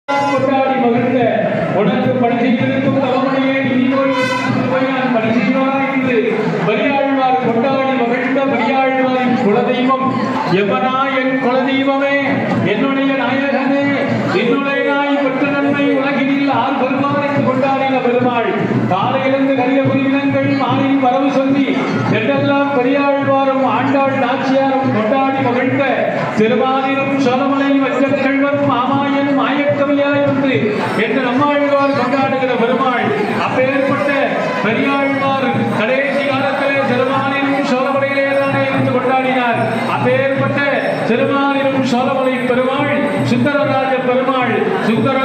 கொண்டாடி மகிழ்ந்த உனக்கு பணி செய்திருக்கும் தவமணியே நீதான் பணி செய்வாய் என்று பெரியாழ்வார் கொண்டாடி மகிழ்ந்த பெரியாழ்வாரின் குலதெய்வம் எவனா என் குலதெய்வமே என்னுடைய நாயகனே என்னுடைய நாய் பெற்ற நன்மை உலகினில் ஆள் பெருமாள் என்று கொண்டாடின பெருமாள் காலையிலிருந்து கரிய புரிவினங்கள் மாலின் வரவு சொல்லி என்றெல்லாம் பெரியாழ்வாரும் ஆண்டாள் நாச்சியாரும் கொண்டாடி மகிழ்ந்த திருமாலிலும் சோழமலை வச்சக்கல்வன் மாமாயன் மாயக்கவியாய் வந்து என்று நம்மாழ்வார் கொண்டாடுகிற பெருமாள் அப்பேற்பட்ட பெரியாழ்வார் கடைசி காலத்திலே திருமாலிலும் சோழமலையிலே தானே இருந்து கொண்டாடினார். அப்பேற்பட்ட திருமாலிலும் சோழமலை பெருமாள் சுந்தரராஜ பெருமாள் சுந்தர